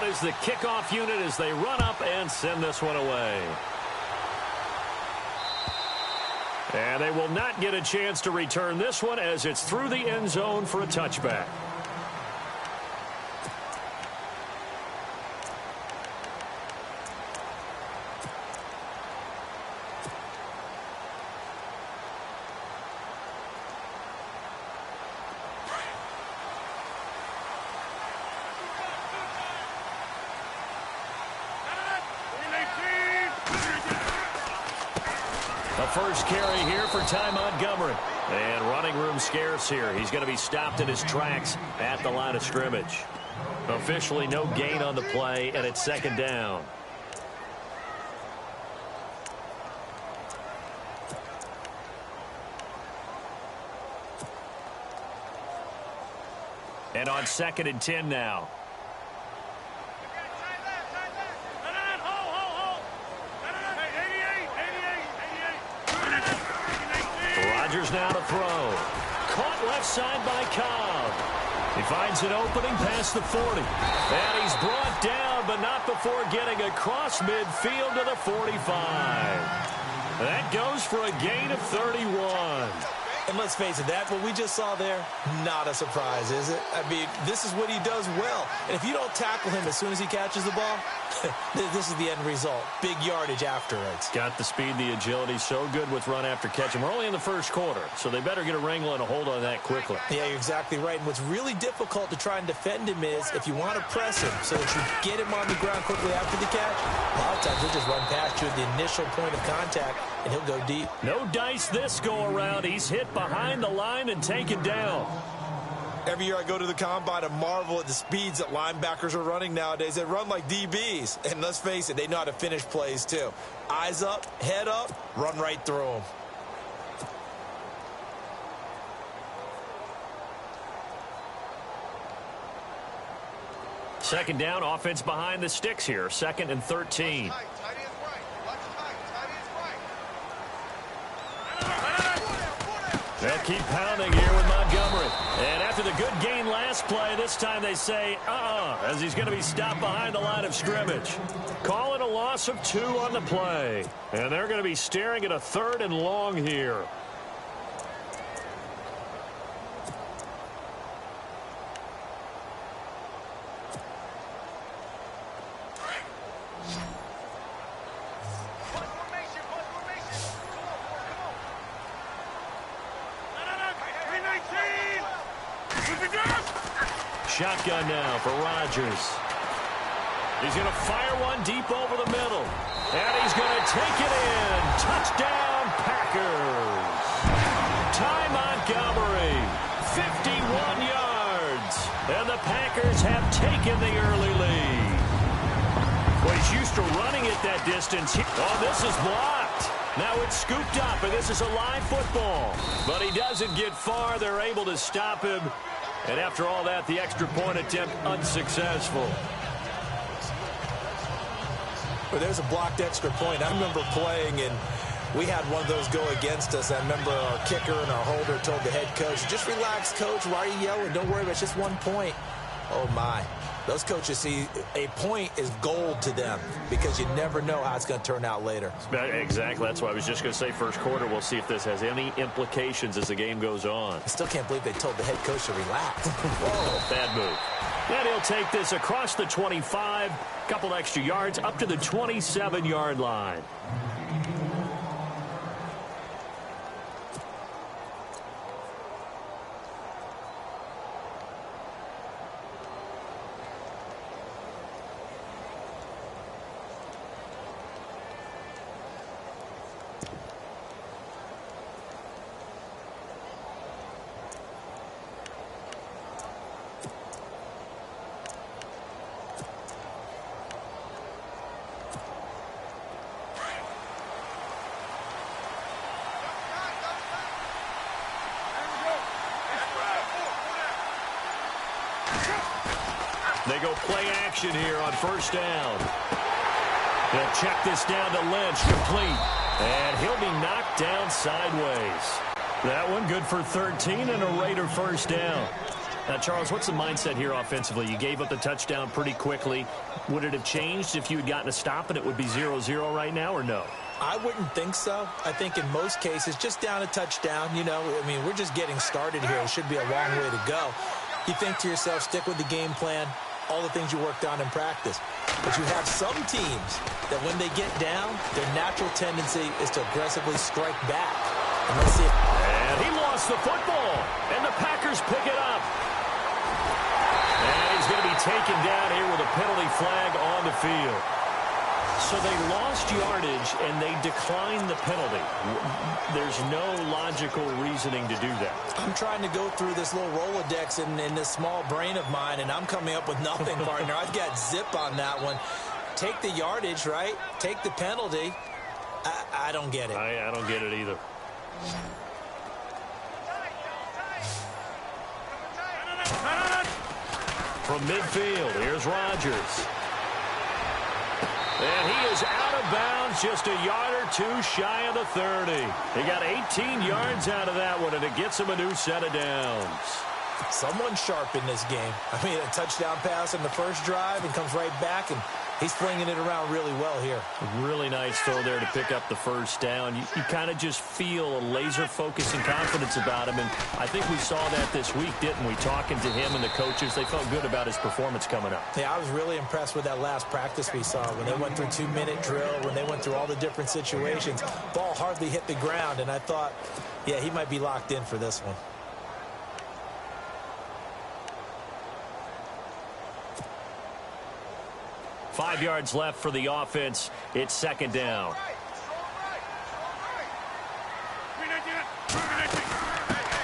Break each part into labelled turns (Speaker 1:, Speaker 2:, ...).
Speaker 1: is the kickoff unit as they run up and send this one away. And they will not get a chance to return this one as it's through the end zone for a touchback.
Speaker 2: First carry here for Ty Montgomery. And running room scarce here. He's going to be stopped in his tracks at the line of scrimmage. Officially no gain on the play, and it's second down. And on 2nd and 10 now. Rodgers now to throw. Caught left side by Cobb. He finds an opening past the 40. And he's brought down, but not before getting across midfield to the 45. That goes for a gain of 31.
Speaker 3: And let's face it, that what we just saw there, not a surprise, is it? I mean, this is what he does well. And if you don't tackle him as soon as he catches the ball, this is the end result. Big yardage afterwards.
Speaker 2: Got the speed, the agility, so good with run after catch. And we're only in the first quarter, so they better get a wrangle and a hold on that quickly.
Speaker 3: Yeah, you're exactly right. And what's really difficult to try and defend him is if you want to press him so that you get him on the ground quickly after the catch, a lot of times he'll just run past you at the initial point of contact, and he'll go deep.
Speaker 2: No dice this go-around. He's hit behind the line and taken down.
Speaker 3: Every year I go to the combine and marvel at the speeds that linebackers are running nowadays. They run like DBs. And let's face it, they know how to finish plays too. Eyes up, head up, run right through them.
Speaker 2: Second down, offense behind the sticks here. 2nd and 13. They'll keep pounding here with Montgomery. And after the good gain last play, this time they say, as he's going to be stopped behind the line of scrimmage. Call it a loss of 2 on the play. And they're going to be staring at a 3rd and long here. Shotgun now for Rodgers. He's going to fire one deep over the middle. And he's going to take it in. Touchdown, Packers. Ty Montgomery, 51 yards. And the Packers have taken the early lead. Well, he's used to running at that distance. Oh, this is blocked. Now it's scooped up, and this is a live football. But he doesn't get far. They're able to stop him. And after all that, the extra point attempt unsuccessful.
Speaker 3: Well, there's a blocked extra point. I remember playing, and we had one of those go against us. I remember our kicker and our holder told the head coach, just relax, coach. Why are you yelling? Don't worry about it. It's just 1 point. Oh, my. Those coaches see a point is gold to them because you never know how it's going to turn out later.
Speaker 2: Exactly. That's why I was just going to say first quarter. We'll see if this has any implications as the game goes on.
Speaker 3: I still can't believe they told the head coach to relax.
Speaker 2: Whoa, bad move. And he'll take this across the 25, couple extra yards up to the 27-yard line. They go play action here on first down. They'll check this down to Lynch, complete. And he'll be knocked down sideways. That one good for 13 and a Raider first down.
Speaker 1: Now, Charles, what's the mindset here offensively? You gave up the touchdown pretty quickly. Would it have changed if you had gotten a stop and it would be 0-0 right now, or no?
Speaker 3: I wouldn't think so. I think in most cases, just down a touchdown, you know, I mean, we're just getting started here. It should be a long way to go. You think to yourself, stick with the game plan, all the things you worked on in practice. But you have some teams that when they get down, their natural tendency is to aggressively strike back. And let's see if...
Speaker 1: And he lost the football, and the Packers pick it up. And he's going to be taken down here with a penalty flag on the field. So they lost yardage, and they declined the penalty. There's no logical reasoning to do that.
Speaker 3: I'm trying to go through this little Rolodex in this small brain of mine, and I'm coming up with nothing, partner. I've got zip on that one. Take the yardage, right? Take the penalty. I don't get it.
Speaker 1: I don't get it either. From midfield, here's Rodgers. And he is out of bounds, just a yard or two shy of the 30. He got 18 yards out of that one, and it gets him a new set of downs.
Speaker 3: Someone's sharp in this game. I mean, a touchdown pass in the first drive and comes right back, and he's flinging it around really well here.
Speaker 1: Really nice throw there to pick up the first down. You kind of just feel a laser focus and confidence about him, and I think we saw that this week, didn't we? Talking to him and the coaches, they felt good about his performance coming up.
Speaker 3: Yeah, I was really impressed with that last practice we saw when they went through 2-minute drill, when they went through all the different situations. Ball hardly hit the ground, and I thought, yeah, he might be locked in for this one.
Speaker 1: Five yards left for the offense. It's second down.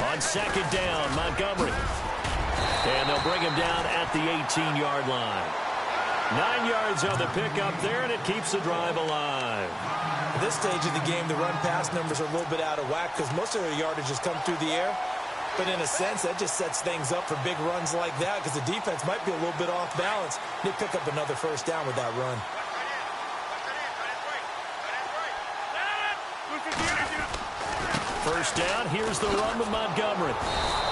Speaker 1: On second down, Montgomery. And they'll bring him down at the 18-yard line. 9 yards on the pickup there, and it keeps the drive alive.
Speaker 3: At this stage of the game, the run-pass numbers are a little bit out of whack because most of their yardage has come through the air. But in a sense, that just sets things up for big runs like that because the defense might be a little bit off balance. They pick up another first down with that run.
Speaker 1: First down, here's the run with Montgomery.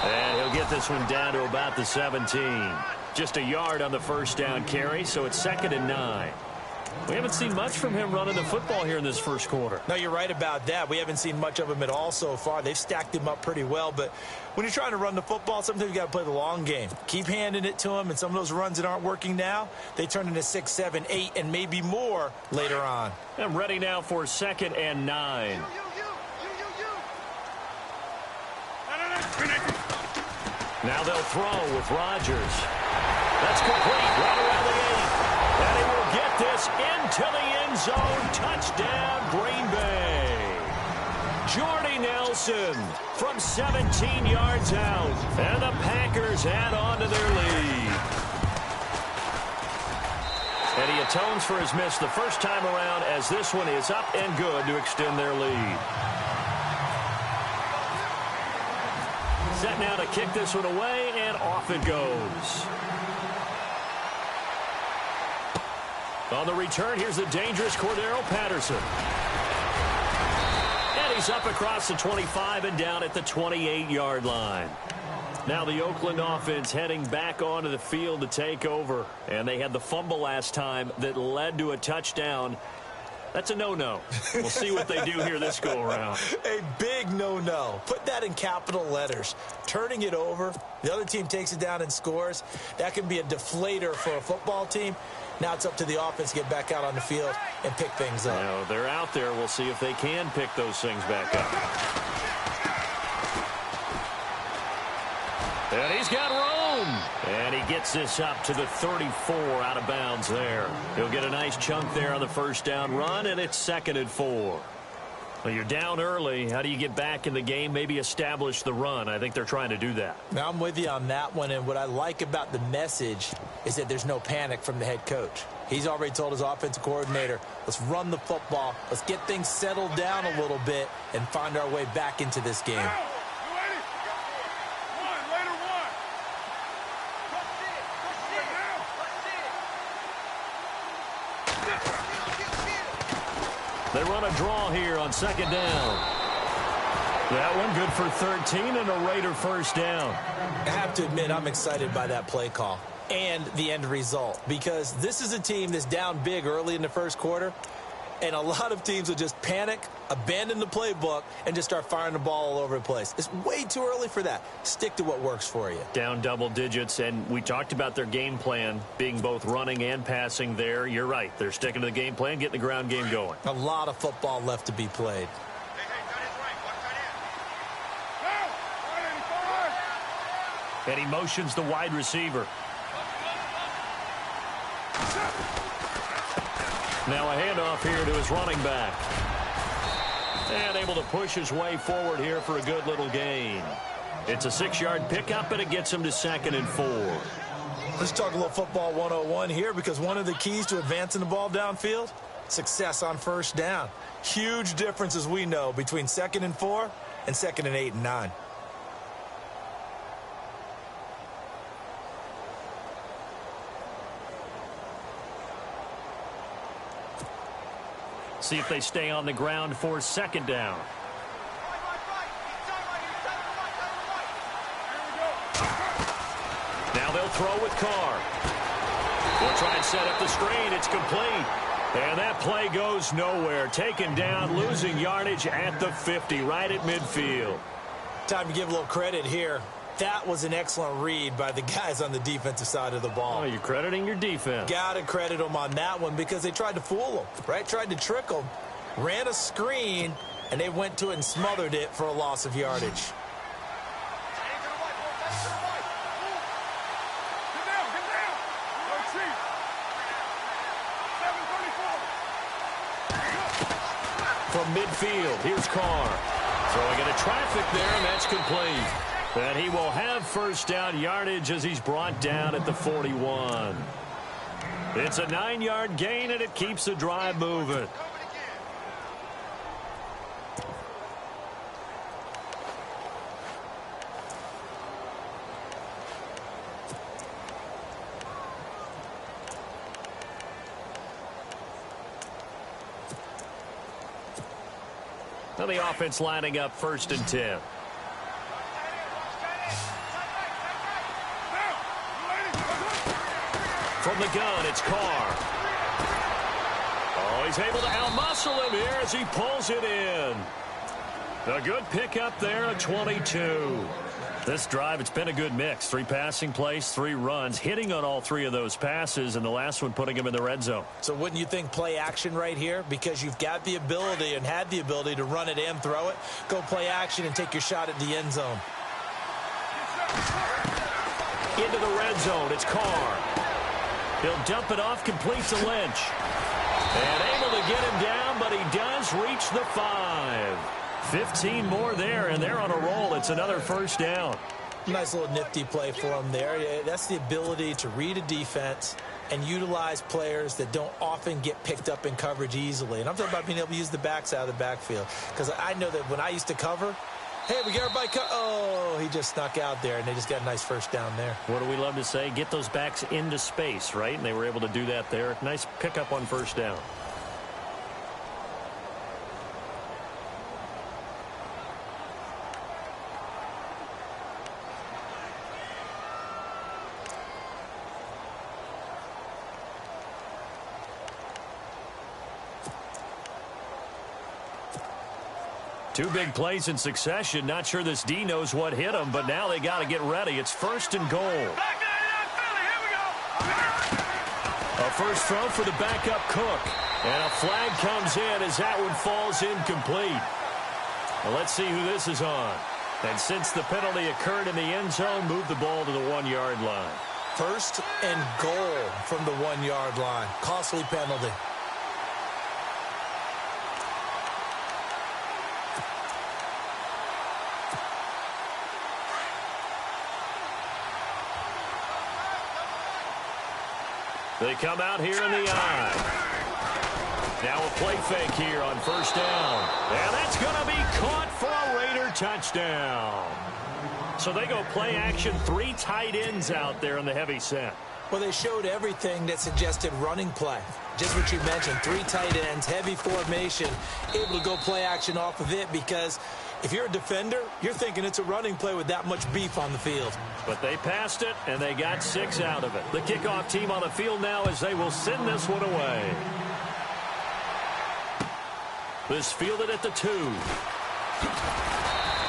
Speaker 1: And he'll get this one down to about the 17. Just a yard on the first down carry, so it's 2nd and 9. We haven't seen much from him running the football here in this first quarter.
Speaker 3: No, you're right about that. We haven't seen much of him at all so far. They've stacked him up pretty well, but when you're trying to run the football, sometimes you got to play the long game. Keep handing it to him, and some of those runs that aren't working now, they turn into 6, 7, 8, and maybe more later on.
Speaker 1: I'm ready now for 2nd and 9. Now they'll throw with Rodgers. That's complete right around the 8. And he will get this into the end zone. Touchdown, Green Bay. Jordy Nelson from 17 yards out. And the Packers add on to their lead. And he atones for his miss the first time around as this one is up and good to extend their lead. Set now to kick this one away, and off it goes. On the return, here's the dangerous Cordero Patterson. And he's up across the 25 and down at the 28-yard line. Now the Oakland offense heading back onto the field to take over. And they had the fumble last time that led to a touchdown. That's a no-no. We'll see what they do here this go-around.
Speaker 3: A big no-no. Put that in capital letters. Turning it over, the other team takes it down and scores. That can be a deflator for a football team. Now it's up to the offense to get back out on the field and pick things up.
Speaker 1: Now, they're out there. We'll see if they can pick those things back up. And he's got room. And he gets this up to the 34 out of bounds there. He'll get a nice chunk there on the first down run, and it's 2nd and 4. Well, you're down early. How do you get back in the game? Maybe establish the run. I think they're trying to do that.
Speaker 3: Now, I'm with you on that one, and what I like about the message is that there's no panic from the head coach. He's already told his offensive coordinator, let's run the football, let's get things settled down a little bit and find our way back into this game. They run a draw here on 2nd down.
Speaker 2: That one good for 13 and a Raider first down.
Speaker 3: I have to admit, I'm excited by that play call and the end result, because this is a team that's down big early in the first quarter, and a lot of teams will just panic, abandon the playbook, and just start firing the ball all over the place. It's way too early for that. Stick to what works for you.
Speaker 2: Down double digits, and we talked about their game plan being both running and passing there. You're right. They're sticking to the game plan, getting the ground game going.
Speaker 3: A lot of football left to be played.
Speaker 2: And he motions the wide receiver. Now a handoff here to his running back. And able to push his way forward here for a good little gain. It's a 6-yard pickup, and it gets him to 2nd and 4.
Speaker 3: Let's talk a little football 101 here, because one of the keys to advancing the ball downfield, success on first down. Huge difference, as we know, between 2nd and 4 and 2nd and 8 and 9.
Speaker 2: See if they stay on the ground for 2nd down. Now they'll throw with Carr. They'll try and set up the screen. It's complete. And that play goes nowhere. Taken down, losing yardage at the 50, right at midfield.
Speaker 3: Time to give a little credit here. That was an excellent read by the guys on the defensive side of the ball.
Speaker 2: Oh, you're crediting your defense.
Speaker 3: Got to credit them on that one, because they tried to fool them, right? Tried to trick them, ran a screen, and they went to it and smothered it for a loss of yardage.
Speaker 2: From midfield, here's Carr. Throwing into traffic there, and that's complete. And he will have first down yardage as he's brought down at the 41. It's a 9-yard gain, and it keeps the drive moving. Now the offense lining up 1st and 10. From the gun, it's Carr. Oh, he's able to outmuscle him here as he pulls it in. A good pickup there, a 22. This drive, it's been a good mix. 3 passing plays, 3 runs, hitting on all 3 of those passes, and the last one putting him in the red zone.
Speaker 3: So wouldn't you think play action right here? Because you've got the ability and had the ability to run it and throw it. Go play action and take your shot at the end zone.
Speaker 2: Into the red zone, it's Carr. He'll dump it off, complete to Lynch. And able to get him down, but he does reach the 5. 15 more there, and they're on a roll. It's another first down.
Speaker 3: Nice little nifty play for him there. That's the ability to read a defense and utilize players that don't often get picked up in coverage easily. And I'm talking about being able to use the backs out of the backfield. Because I know that when I used to cover, hey, we got everybody oh, he just snuck out there, and they just got a nice first down there.
Speaker 2: What do we love to say? Get those backs into space, right? And they were able to do that there. Nice pickup on first down. Two big plays in succession. Not sure this D knows what hit him, but now they got to get ready. It's 1st and goal. A first throw for the backup Cook. And a flag comes in as that one falls incomplete. Well, let's see who this is on. And since the penalty occurred in the end zone, move the ball to the 1-yard line.
Speaker 3: 1st and goal from the 1-yard line. Costly penalty.
Speaker 2: They come out here in the eye. Now a play fake here on first down. And that's going to be caught for a Raider touchdown. So they go play action, 3 tight ends out there in the heavy set.
Speaker 3: Well, they showed everything that suggested running play. Just what you mentioned, 3 tight ends, heavy formation, able to go play action off of it because If you're a defender, you're thinking it's a running play with that much beef on the field.
Speaker 2: But they passed it, and they got 6 out of it. The kickoff team on the field now as they will send this one away. This fielded at the 2.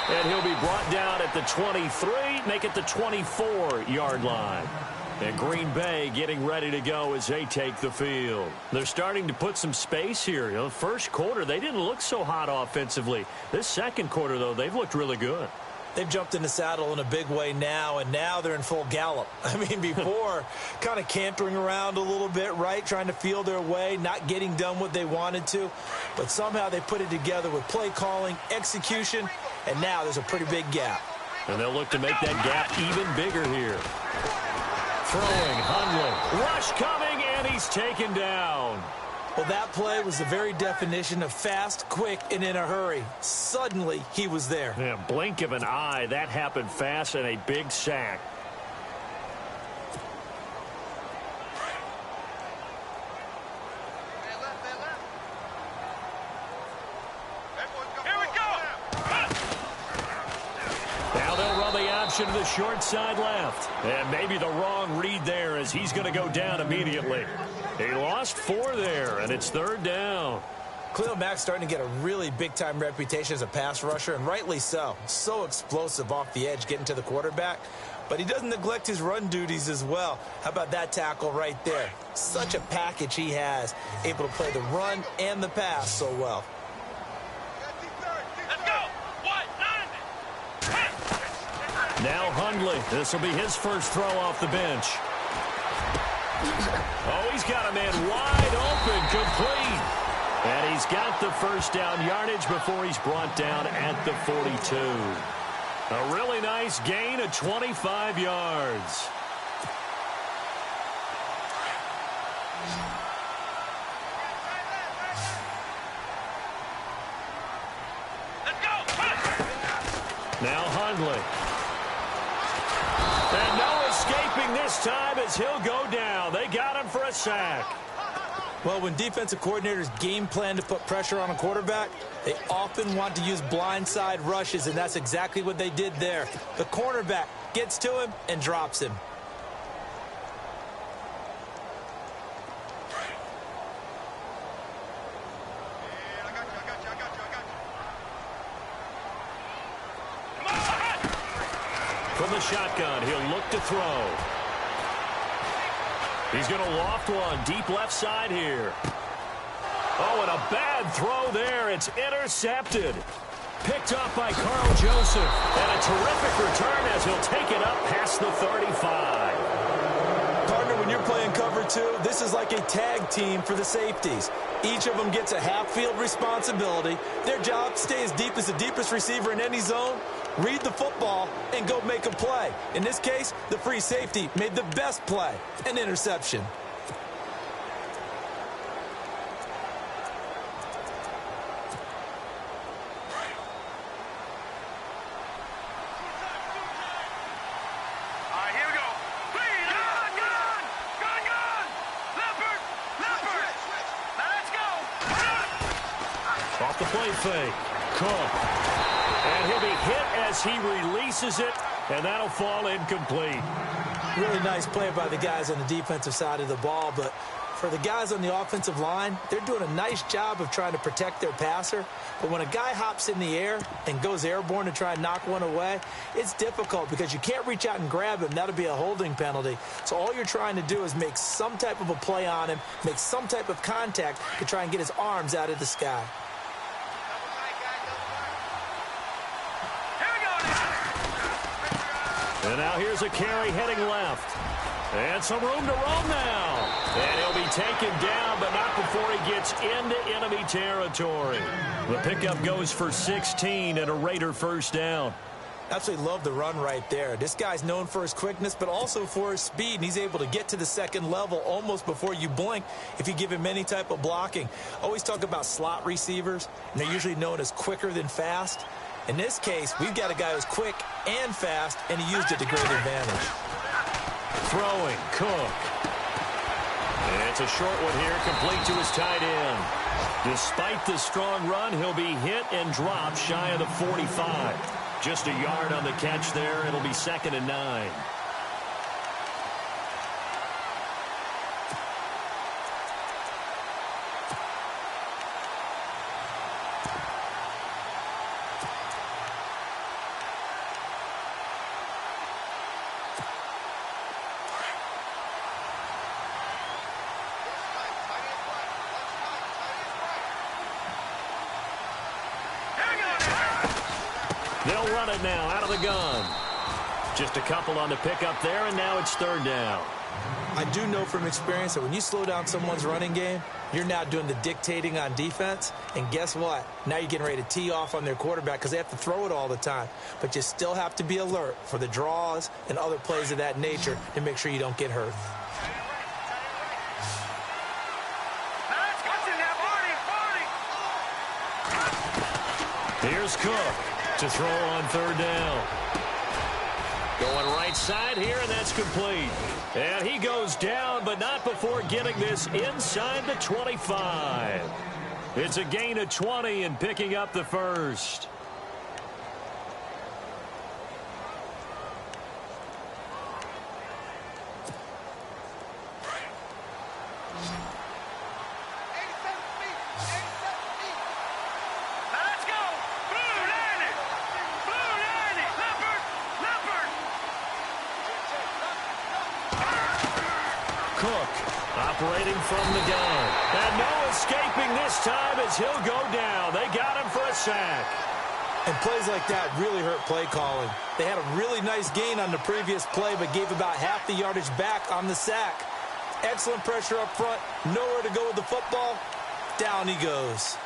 Speaker 2: And he'll be brought down at the 23, make it the 24-yard line. And Green Bay getting ready to go as they take the field. They're starting to put some space here. You know, first quarter, they didn't look so hot offensively. This second quarter, though, they've looked really good.
Speaker 3: They've jumped in the saddle in a big way now, and now they're in full gallop. I mean, before, kind of cantering around a little bit, right, trying to feel their way, not getting done what they wanted to. But somehow they put it together with play calling, execution, and now there's a pretty big gap.
Speaker 2: And they'll look to make that gap even bigger here. Throwing, Hundley. Rush coming, and he's taken down.
Speaker 3: Well, that play was the very definition of fast, quick, and in a hurry. Suddenly, he was there.
Speaker 2: Yeah, blink of an eye. That happened fast and a big sack. To the short side left. And maybe the wrong read there as he's going to go down immediately. He lost 4 there, and it's 3rd down.
Speaker 3: Khalil Mack's starting to get a really big-time reputation as a pass rusher, and rightly so. So explosive off the edge getting to the quarterback. But he doesn't neglect his run duties as well. How about that tackle right there? Such a package he has, able to play the run and the pass so well.
Speaker 2: Now Hundley. This will be his first throw off the bench. Oh, he's got a man wide open, complete. And he's got the first down yardage before he's brought down at the 42. A really nice gain of 25 yards. Now Hundley. And no escaping this time as he'll go down. They got him for a sack.
Speaker 3: Well, when defensive coordinators game plan to put pressure on a quarterback, they often want to use blindside rushes, and that's exactly what they did there. The cornerback gets to him and drops him.
Speaker 2: From the shotgun, he'll look to throw. He's going to loft one deep left side here. Oh, and a bad throw there. It's intercepted. Picked up by Carl Joseph. And a terrific return as he'll take it up past the 35.
Speaker 3: Partner, when you're playing cover 2, this is like a tag team for the safeties. Each of them gets a half-field responsibility. Their job, stay as deep as the deepest receiver in any zone, read the football, and go make a play. In this case, the free safety made the best play, an interception.
Speaker 2: Off the play fake. Cook. And he'll be hit as he releases it, and that'll fall incomplete.
Speaker 3: Really nice play by the guys on the defensive side of the ball, but for the guys on the offensive line, they're doing a nice job of trying to protect their passer. But when a guy hops in the air and goes airborne to try and knock one away, it's difficult because you can't reach out and grab him. That'll be a holding penalty. So all you're trying to do is make some type of a play on him, make some type of contact to try and get his arms out of the sky.
Speaker 2: And now here's a carry heading left. And some room to roam now. And he'll be taken down, but not before he gets into enemy territory. The pickup goes for 16 and a Raider first down.
Speaker 3: Absolutely love the run right there. This guy's known for his quickness, but also for his speed. And he's able to get to the second level almost before you blink if you give him any type of blocking. Always talk about slot receivers, and they're usually known as quicker than fast. In this case, we've got a guy who's quick and fast, and he used it to great advantage.
Speaker 2: Throwing, Cook. And it's a short one here, complete to his tight end. Despite the strong run, he'll be hit and dropped shy of the 45. Just a yard on the catch there. It'll be 2nd and 9. They'll run it now out of the gun. Just a couple on the pickup there, and now it's 3rd down.
Speaker 3: I do know from experience that when you slow down someone's running game, you're now doing the dictating on defense. And guess what? Now you're getting ready to tee off on their quarterback because they have to throw it all the time. But you still have to be alert for the draws and other plays of that nature to make sure you don't get hurt.
Speaker 2: Here's Cook to throw on 3rd down. Going right side here, and that's complete. And he goes down, but not before getting this inside the 25. It's a gain of 20 and picking up the first. Operating from the gun. And no escaping this time as he'll go down. They got him for a sack.
Speaker 3: And plays like that really hurt play calling. They had a really nice gain on the previous play, but gave about half the yardage back on the sack. Excellent pressure up front. Nowhere to go with the football. Down he goes.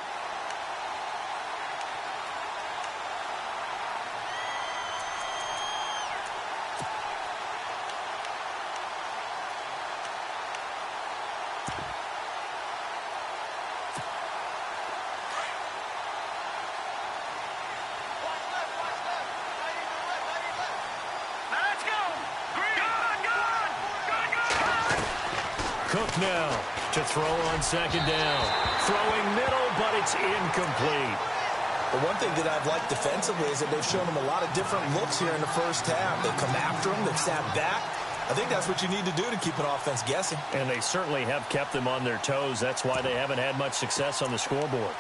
Speaker 2: Cook now to throw on 2nd down. Throwing middle, but it's incomplete.
Speaker 3: The one thing that I've liked defensively is that they've shown him a lot of different looks here in the first half. They've come after him. They've sat back. I think that's what you need to do to keep an offense guessing.
Speaker 2: And they certainly have kept them on their toes. That's why they haven't had much success on the scoreboard.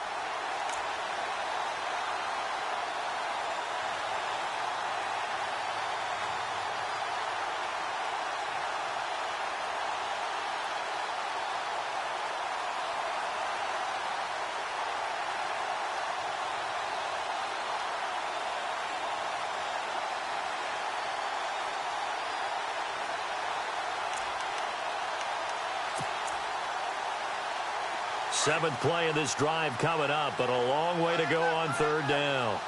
Speaker 2: Seventh play of this drive coming up, but a long way to go on 3rd down.
Speaker 4: All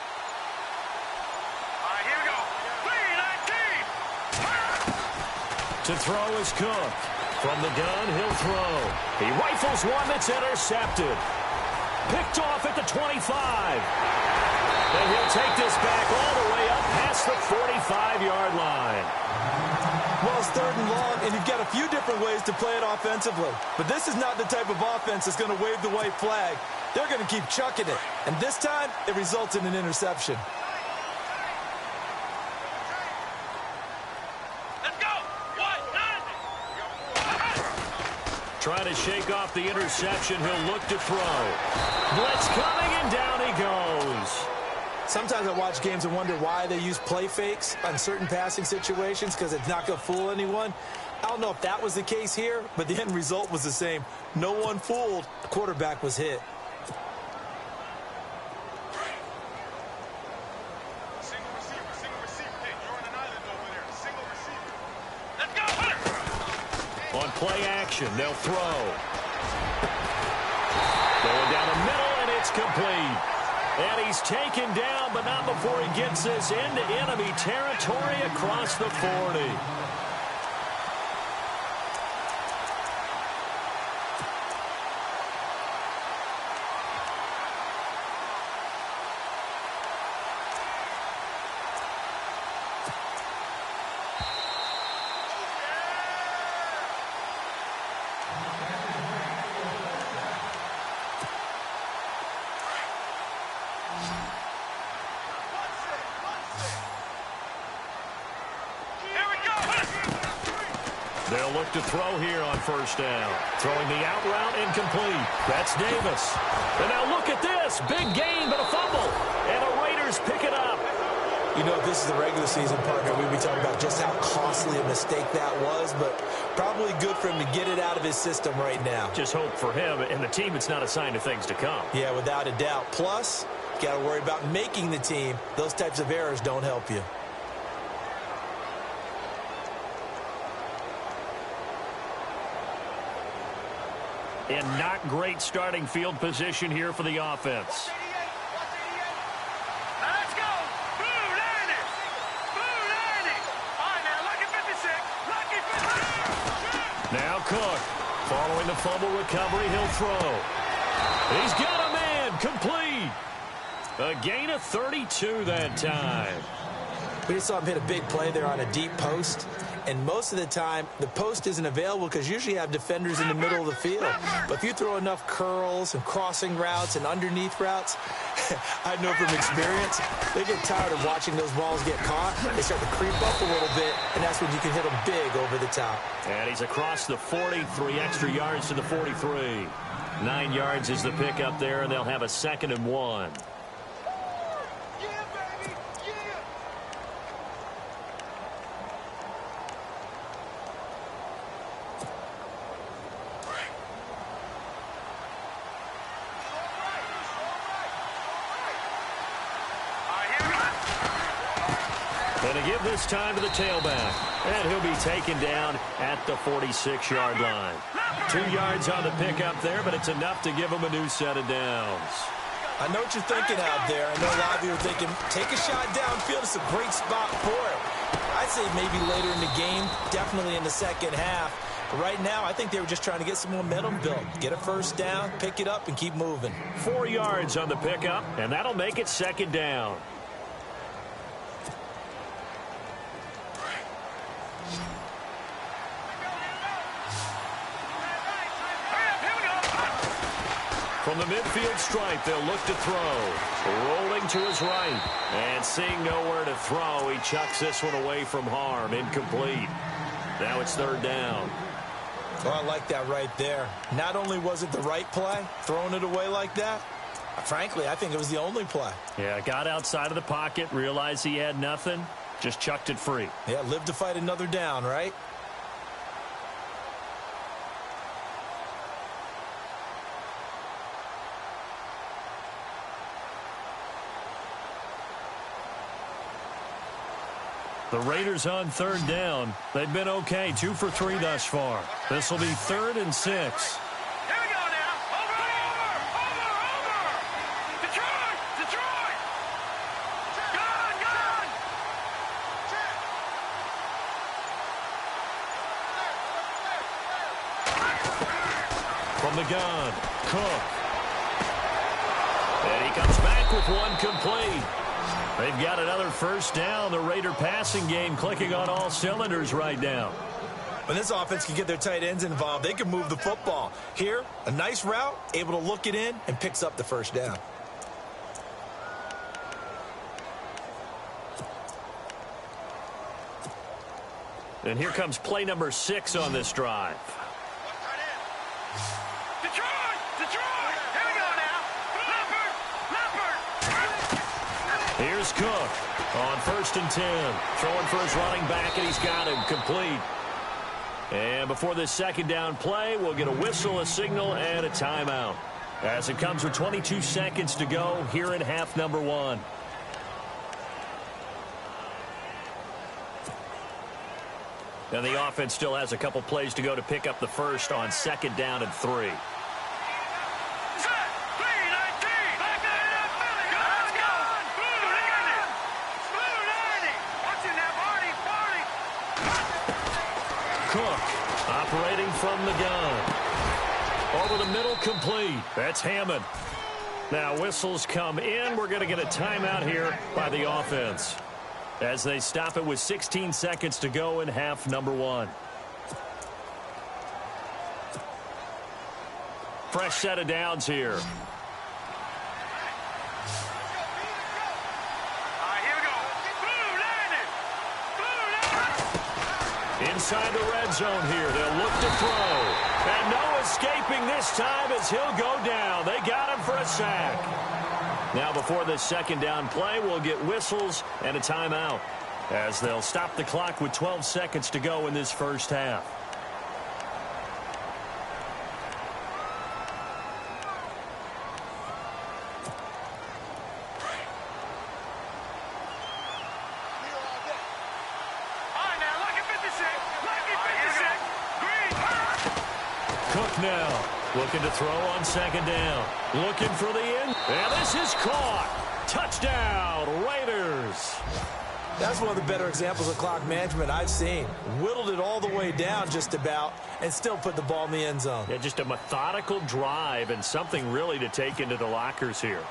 Speaker 4: right, here we go. 3-19.
Speaker 2: To throw is Cook. From the gun, he'll throw. He rifles one that's intercepted. Picked off at the 25. And he'll take this back all the way up past the 45-yard line.
Speaker 3: Well, it's 3rd and long, and you've got a few different ways to play it offensively. But this is not the type of offense that's going to wave the white flag. They're going to keep chucking it. And this time, it results in an interception.
Speaker 4: Let's go. 1-9.
Speaker 2: Trying to shake off the interception. He'll look to throw. Blitz coming, and down he goes.
Speaker 3: Sometimes I watch games and wonder why they use play fakes on certain passing situations because it's not going to fool anyone. I don't know if that was the case here, but the end result was the same. No one fooled. The quarterback was hit.
Speaker 4: Single receiver. Hey, you're on an island over there. Single receiver. Let's go.
Speaker 2: On play action, they'll throw. Going down the middle, and it's complete. And he's taken down, but not before he gets this into enemy territory across the 40. They'll look to throw here on first down. Throwing the out route incomplete. That's Davis. And now look at this. Big gain, but a fumble. And the Raiders pick it up.
Speaker 3: You know, if this is the regular season, partner, we'd be talking about just how costly a mistake that was, but probably good for him to get it out of his system right now.
Speaker 2: Just hope for him and the team it's not a sign of things to come.
Speaker 3: Yeah, without a doubt. Plus, you got to worry about making the team. Those types of errors don't help you.
Speaker 2: And not great starting field position here for the offense.
Speaker 4: Let's go. Blue landing. Blue landing. All right, now, lucky 56. Lucky 56.
Speaker 2: Now Cook. Following the fumble recovery, he'll throw. He's got a man. Complete. A gain of 32 that time.
Speaker 3: We just saw him hit a big play there on a deep post. And most of the time, the post isn't available because usually you have defenders in the middle of the field. But if you throw enough curls and crossing routes and underneath routes, I know from experience, they get tired of watching those balls get caught. They start to creep up a little bit, and that's when you can hit them big over the top.
Speaker 2: And he's across the 40, 3 extra yards to the 43. 9 yards is the pickup there, and they'll have a 2nd and 1. And to give this time to the tailback. And he'll be taken down at the 46-yard line. 2 yards on the pickup there, but it's enough to give him a new set of downs.
Speaker 3: I know what you're thinking out there. I know a lot of you are thinking, take a shot downfield. It's a great spot for it. I'd say maybe later in the game, definitely in the second half. But right now, I think they were just trying to get some momentum built. Get a first down, pick it up, and keep moving.
Speaker 2: 4 yards on the pickup, and that'll make it 2nd down. From the midfield stripe, they'll look to throw. Rolling to his right. And seeing nowhere to throw, he chucks this one away from harm. Incomplete. Now it's 3rd down.
Speaker 3: Oh, I like that right there. Not only was it the right play, throwing it away like that, frankly, I think it was the only play.
Speaker 2: Yeah, got outside of the pocket, realized he had nothing, just chucked it free.
Speaker 3: Yeah, live to fight another down, right?
Speaker 2: The Raiders on 3rd down. They've been okay, 2 for 3 thus far. This will be 3rd and 6.
Speaker 4: Here we go now. Over. Detroit. Gone.
Speaker 2: From the gun, Cook. And he comes back with one complete. They've got another first down. The Raider passing game clicking on all cylinders right now.
Speaker 3: When this offense can get their tight ends involved, they can move the football. Here, a nice route, able to look it in, and picks up the first down.
Speaker 2: And here comes play number 6 on this drive.
Speaker 4: Detroit. Here we go now. Leopard.
Speaker 2: Here's Cook on 1st and 10. Throwing for his running back, and he's got him complete. And before this 2nd down play, we'll get a whistle, a signal, and a timeout. As it comes with 22 seconds to go here in half number 1. And the offense still has a couple plays to go to pick up the first on 2nd down and 3. Cook operating from the gun. Over the middle, complete. That's Hammond. Now whistles come in. We're going to get a timeout here by the offense as they stop it with 16 seconds to go in half number 1. Fresh set of downs here.
Speaker 1: Inside the red zone here. They'll look to throw. And no escaping this time as he'll go down. They got him for a sack. Now before this second down play, we'll get whistles and a timeout as they'll stop the clock with 12 seconds to go in this first half. Now, looking to throw on second down. Looking for the end. And this is caught. Touchdown, Raiders.
Speaker 3: That's one of the better examples of clock management I've seen. Whittled it all the way down just about and still put the ball in the end zone.
Speaker 1: Yeah, just a methodical drive and something really to take into the lockers here.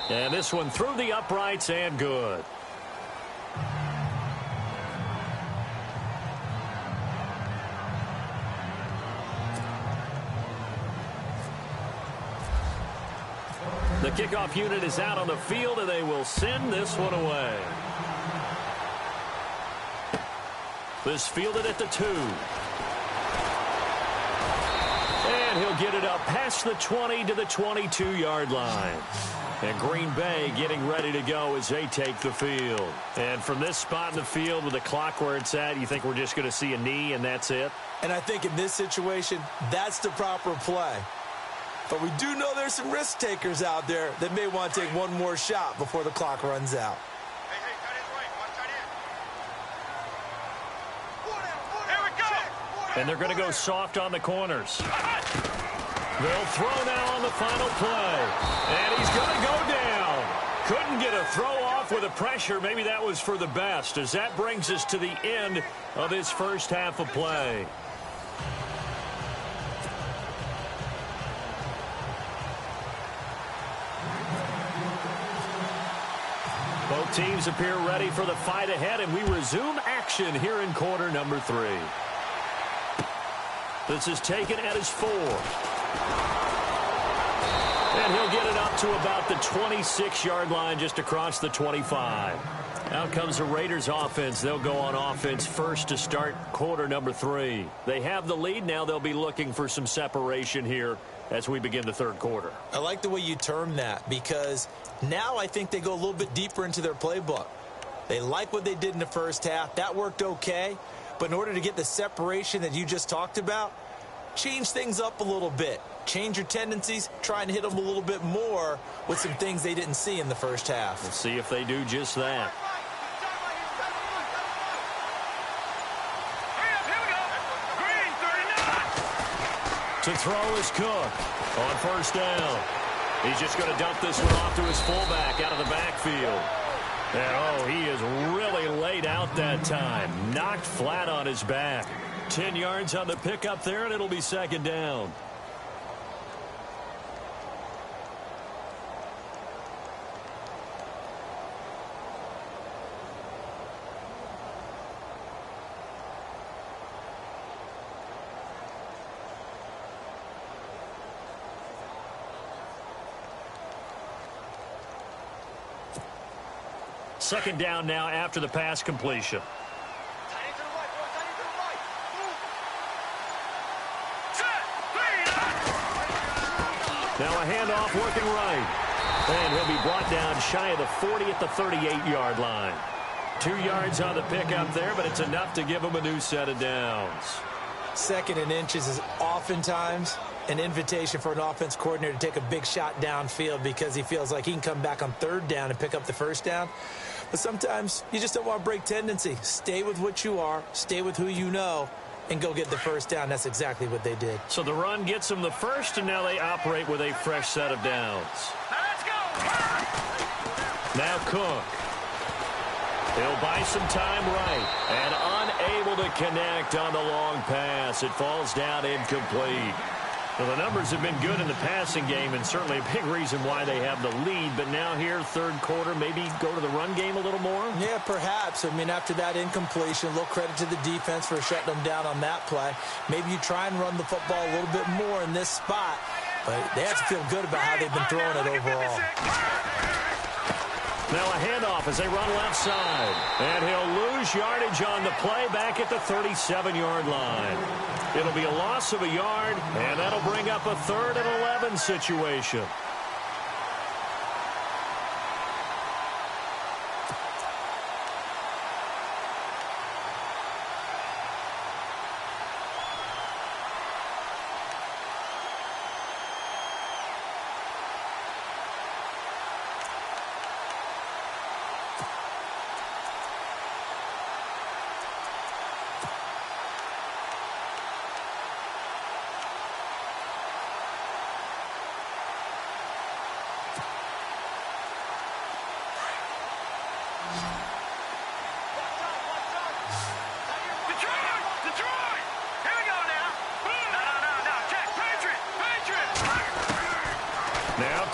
Speaker 1: And this one through the uprights and good. The kickoff unit is out on the field, and they will send this one away. This fielded at the 2. And he'll get it up past the 20 to the 22-yard line. And Green Bay getting ready to go as they take the field. And from this spot in the field with the clock where it's at, you think we're just going to see a knee and that's it?
Speaker 3: And I think in this situation, that's the proper play. But we do know there's some risk takers out there that may want to take one more shot before the clock runs out.
Speaker 1: And they're going to go soft on the corners. They'll throw now on the final play. And he's going to go down. Couldn't get a throw off with the pressure. Maybe that was for the best, as that brings us to the end of this first half of play. Both teams appear ready for the fight ahead, and we resume action here in quarter number 3. This is taken at his 4. And he'll get it up to about the 26-yard line, just across the 25. Out comes the Raiders offense. They'll go on offense first to start quarter number 3. They have the lead. Now they'll be looking for some separation here as we begin the third quarter.
Speaker 3: I like the way you term that, because now I think they go a little bit deeper into their playbook. They like what they did in the first half. That worked okay. But in order to get the separation that you just talked about, change things up a little bit. Change your tendencies. Try and hit them a little bit more with some things they didn't see in the first half.
Speaker 1: We'll see if they do just that. To throw is Cook on first down. He's just going to dump this one off to his fullback out of the backfield. And, oh, he is really laid out that time. Knocked flat on his back. 10 yards on the pickup there, and it'll be second down. Second down now after the pass completion. Now a handoff working right. And he'll be brought down shy of the 40 at the 38-yard line. 2 yards on the pickup there, but it's enough to give him a new set of downs.
Speaker 3: Second and inches is oftentimes an invitation for an offense coordinator to take a big shot downfield because he feels like he can come back on third down and pick up the first down. But sometimes you just don't want to break tendency. Stay with what you are, stay with who you know, and go get the first down. That's exactly what they did.
Speaker 1: So the run gets them the first, and now they operate with a fresh set of downs.
Speaker 4: Let's go.
Speaker 1: Now Cook. He'll buy some time right, and unable to connect on the long pass. It falls down incomplete. Well, the numbers have been good in the passing game, and certainly a big reason why they have the lead. But now here, third quarter, maybe go to the run game a little more?
Speaker 3: Yeah, perhaps. I mean, after that incompletion, a little credit to the defense for shutting them down on that play. Maybe you try and run the football a little bit more in this spot. But they have to feel good about how they've been throwing it overall.
Speaker 2: Now a handoff as they run left side. And he'll lose yardage on the play back at the 37-yard line. It'll be a loss of a yard, and that'll bring up a 3rd and 11 situation.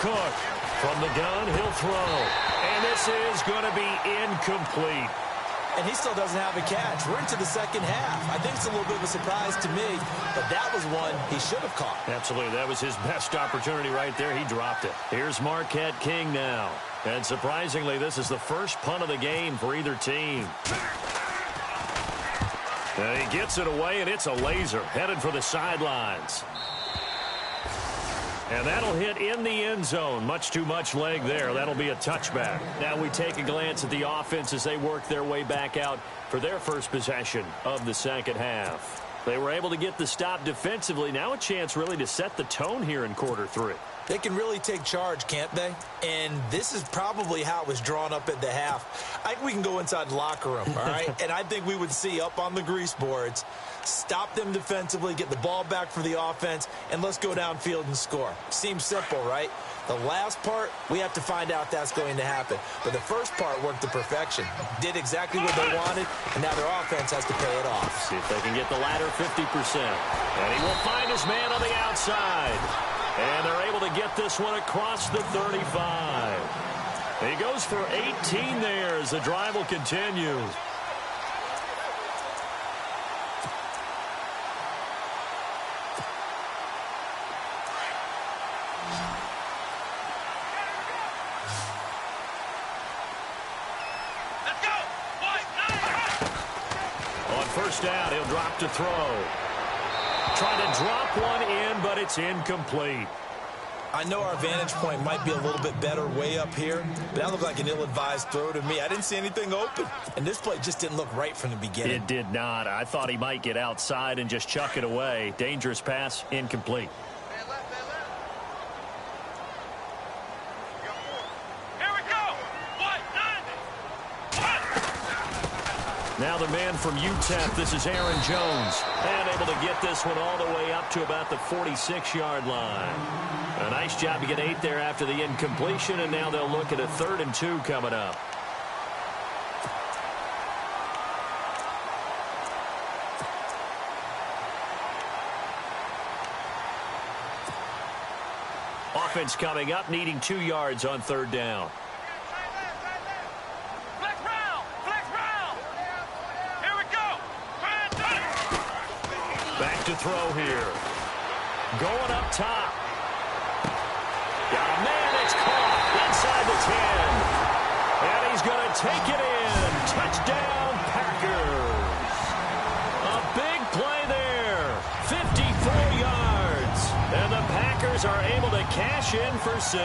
Speaker 2: Cook from the gun, he'll throw. And this is going to be incomplete.
Speaker 3: And he still doesn't have a catch. We're into the second half. I think it's a little bit of a surprise to me, but that was one he should have caught.
Speaker 2: Absolutely. That was his best opportunity right there. He dropped it. Here's Marquette King now. And surprisingly, this is the first punt of the game for either team. And he gets it away, and it's a laser headed for the sidelines. And that'll hit in the end zone. Much too much leg there. That'll be a touchback. Now we take a glance at the offense as they work their way back out for their first possession of the second half. They were able to get the stop defensively. Now a chance really to set the tone here in quarter 3.
Speaker 3: They can really take charge, can't they? And this is probably how it was drawn up at the half. I think we can go inside the locker room, all right? And I think we would see up on the grease boards, stop them defensively, get the ball back for the offense, and let's go downfield and score. Seems simple, right? The last part, we have to find out that's going to happen. But the first part worked to perfection. Did exactly what they wanted, and now their offense has to pay it off.
Speaker 2: See if they can get the latter 50%. And he will find his man on the outside. And they're able to get this one across the 35. He goes for 18 there as the drive will continue. On first down, he'll drop to throw. Trying to drop one in, but it's incomplete.
Speaker 3: I know our vantage point might be a little bit better way up here, but that looked like an ill-advised throw to me. I didn't see anything open, and this play just didn't look right from the beginning.
Speaker 2: It did not. I thought he might get outside and just chuck it away. Dangerous pass, incomplete. Now the man from UTEP, this is Aaron Jones. And able to get this one all the way up to about the 46-yard line. A nice job to get 8 there after the incompletion, and now they'll look at a 3rd and 2 coming up. Offense coming up, needing 2 yards on 3rd down. Back to throw here. Going up top. Got a man, it's caught inside the 10. And he's going to take it in. Touchdown, Packers. A big play there. 54 yards. And the Packers are able to cash in for 6.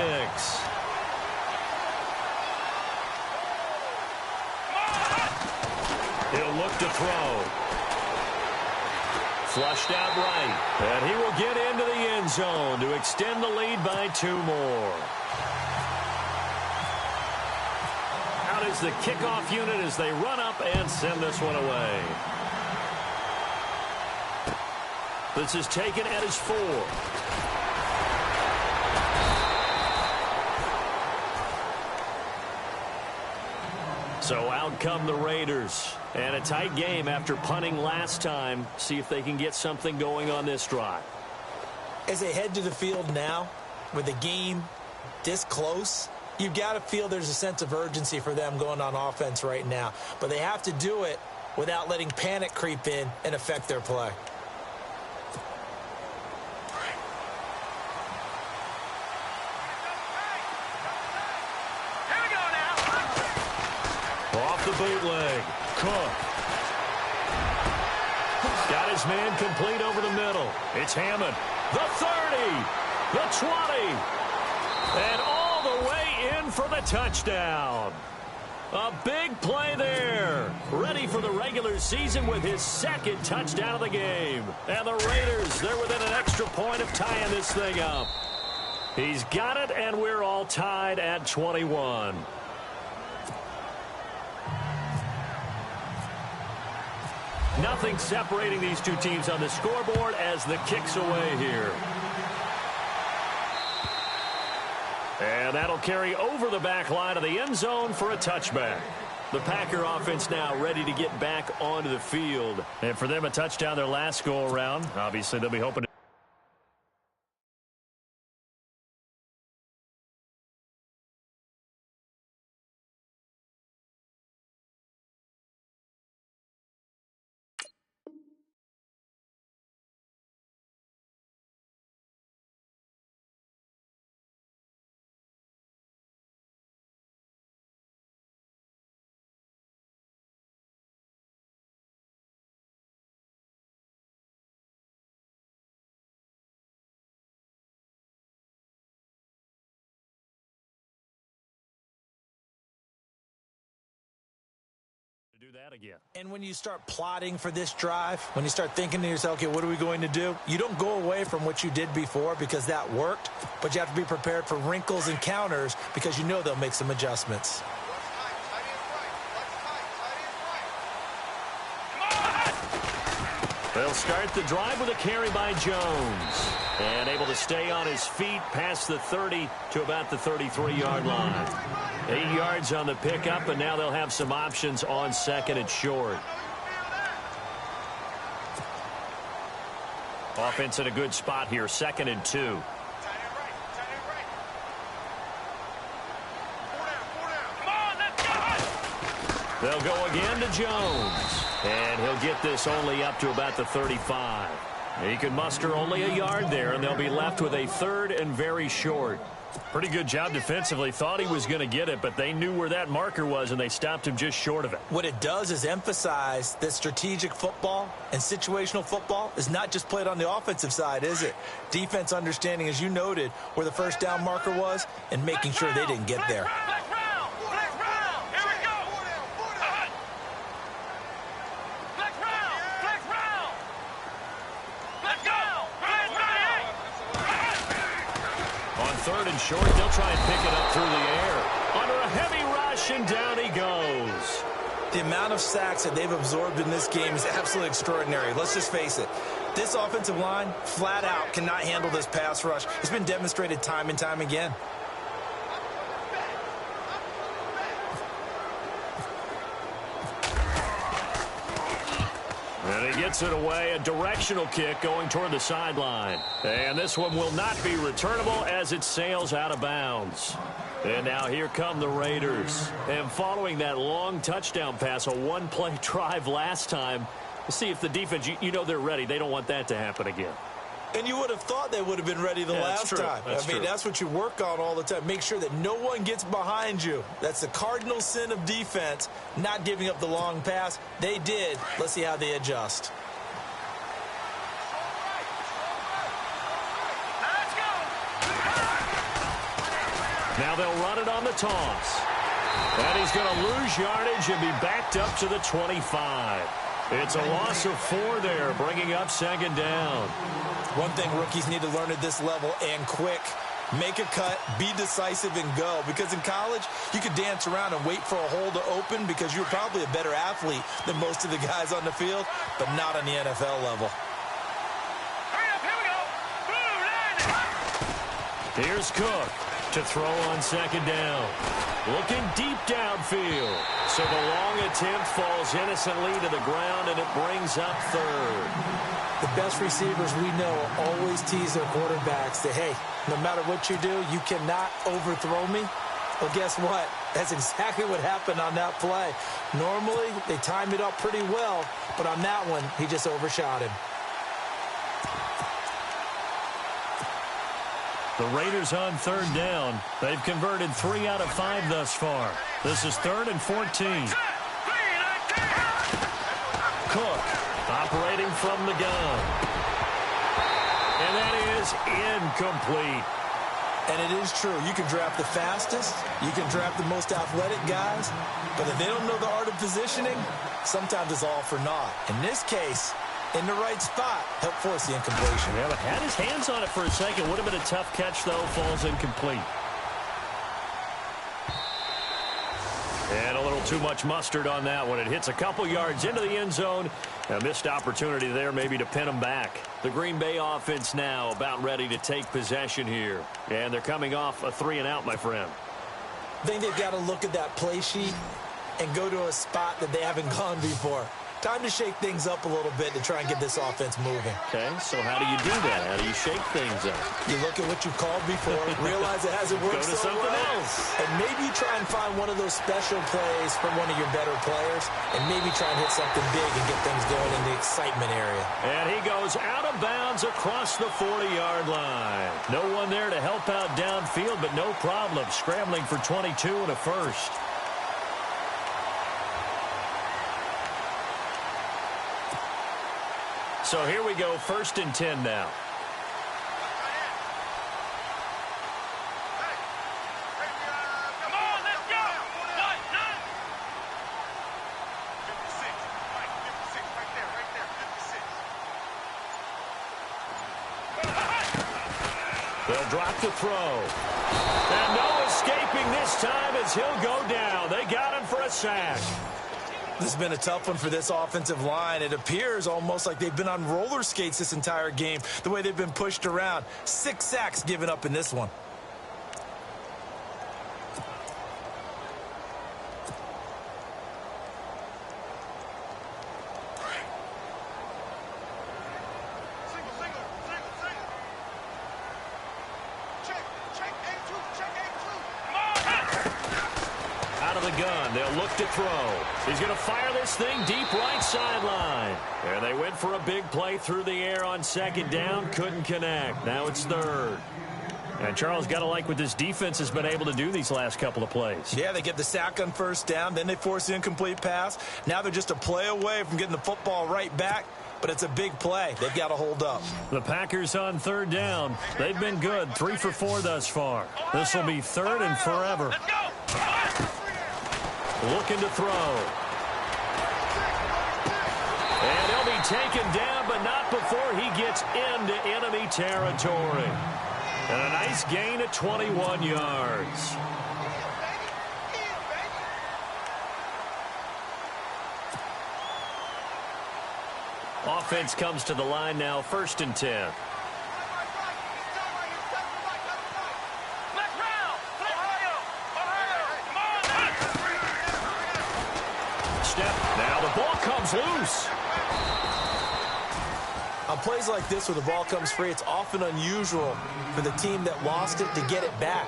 Speaker 2: He'll look to throw. Flushed out right. And he will get into the end zone to extend the lead by 2 more. Out is the kickoff unit as they run up and send this one away. This is taken at his 4. So out come the Raiders. And a tight game after punting last time. See if they can get something going on this drive.
Speaker 3: As they head to the field now, with the game this close, you've got to feel there's a sense of urgency for them going on offense right now. But they have to do it without letting panic creep in and affect their play.
Speaker 2: the bootleg. Cook. Got his man complete over the middle. It's Hammond. The 30. The 20. And all the way in for the touchdown. A big play there. Ready for the regular season with his second touchdown of the game. And the Raiders, they're within an extra point of tying this thing up. He's got it, and we're all tied at 21. Nothing separating these two teams on the scoreboard as the kick's away here. And that'll carry over the back line of the end zone for a touchback. The Packer offense now ready to get back onto the field. And for them, a touchdown their last go-around. Obviously, they'll be hoping to do that again.
Speaker 3: And when you start plotting for this drive, when you start thinking to yourself, okay, what are we going to do? You don't go away from what you did before because that worked, but you have to be prepared for wrinkles and counters because you know they'll make some adjustments.
Speaker 2: They'll start the drive with a carry by Jones. And able to stay on his feet past the 30 to about the 33-yard line. 8 yards on the pickup, and now they'll have some options on second and short. Offense in a good spot here, 2nd and 2. They'll go again to Jones. And he'll get this only up to about the 35. He can muster only a yard there, and they'll be left with a 3rd and very short. Pretty good job defensively. Thought he was going to get it, but they knew where that marker was, and they stopped him just short of it.
Speaker 3: What it does is emphasize that strategic football and situational football is not just played on the offensive side, is it? Defense understanding, as you noted, where the first down marker was and making sure they didn't get there.
Speaker 2: Short, they'll try and pick it up through the air. Under a heavy rush, and down he goes.
Speaker 3: The amount of sacks that they've absorbed in this game is absolutely extraordinary. Let's just face it. This offensive line, flat out, cannot handle this pass rush. It's been demonstrated time and time again.
Speaker 2: And he gets it away, a directional kick going toward the sideline. And this one will not be returnable as it sails out of bounds. And now here come the Raiders. And following that long touchdown pass, a one-play drive last time, see if the defense, you know they're ready. They don't want that to happen again.
Speaker 3: And you would have thought they would have been ready the last time. I mean, that's what you work on all the time. Make sure that no one gets behind you. That's the cardinal sin of defense, not giving up the long pass. They did. Let's see how they adjust.
Speaker 2: Now they'll run it on the toss. And he's going to lose yardage and be backed up to the 25. It's a loss of 4 there, bringing up 2nd down.
Speaker 3: One thing rookies need to learn at this level, and quick. Make a cut, be decisive, and go. Because in college, you could dance around and wait for a hole to open because you're probably a better athlete than most of the guys on the field, but not on the NFL level.
Speaker 2: Here's Cook to throw on 2nd down. Looking deep downfield. So the long attempt falls innocently to the ground, and it brings up 3rd.
Speaker 3: The best receivers we know always tease their quarterbacks that, hey, no matter what you do, you cannot overthrow me. Well, guess what? That's exactly what happened on that play. Normally, they timed it up pretty well, but on that one, he just overshot him.
Speaker 2: The Raiders on 3rd down. They've converted 3 out of 5 thus far. This is 3rd and 14. Cook operating from the gun. And that is incomplete.
Speaker 3: And it is true. You can draft the fastest. You can draft the most athletic guys. But if they don't know the art of positioning, sometimes it's all for naught. In this case, in the right spot, helped force the incompletion.
Speaker 2: Yeah, but had his hands on it for a second. Would have been a tough catch, though. Falls incomplete. And a little too much mustard on that one. It hits a couple yards into the end zone. A missed opportunity there maybe to pin them back. The Green Bay offense now about ready to take possession here. And they're coming off a 3-and-out, my friend.
Speaker 3: I think they've got to look at that play sheet and go to a spot that they haven't gone before. Time to shake things up a little bit to try and get this offense moving.
Speaker 2: Okay, so how do you do that? How do you shake things up?
Speaker 3: You look at what you called before, realize it hasn't worked
Speaker 2: Go to
Speaker 3: so
Speaker 2: something
Speaker 3: well,
Speaker 2: else.
Speaker 3: and maybe try and find one of those special plays from one of your better players, and maybe try and hit something big and get things going in the excitement area.
Speaker 2: And he goes out of bounds across the 40-yard line. No one there to help out downfield, but no problem. Scrambling for 22 and a first. So here we go, 1st and 10 now.
Speaker 4: Come on, let's go. What? None? 56. Right, 56 right there, 56.
Speaker 2: They'll drop the throw. And no escaping this time as he'll go down. They got him for a sack.
Speaker 3: This has been a tough one for this offensive line. It appears almost like they've been on roller skates this entire game, the way they've been pushed around. 6 sacks given up in this one.
Speaker 2: Out of the gun, they'll look to throw. He's going to fire this thing deep right sideline. There they went for a big play through the air on 2nd down. Couldn't connect. Now it's 3rd. And Charles, got to like what this defense has been able to do these last couple of plays.
Speaker 3: Yeah, they get the sack on 1st down. Then they force the incomplete pass. Now they're just a play away from getting the football right back. But it's a big play. They've got to hold up.
Speaker 2: The Packers on 3rd down. They've been good. 3 for 4 thus far. This will be 3rd and forever.
Speaker 4: Let's go.
Speaker 2: Looking to throw. And he'll be taken down, but not before he gets into enemy territory. And a nice gain of 21 yards. Offense comes to the line now, 1st and 10. Step. Now the ball comes loose.
Speaker 3: On plays like this where the ball comes free, it's often unusual for the team that lost it to get it back.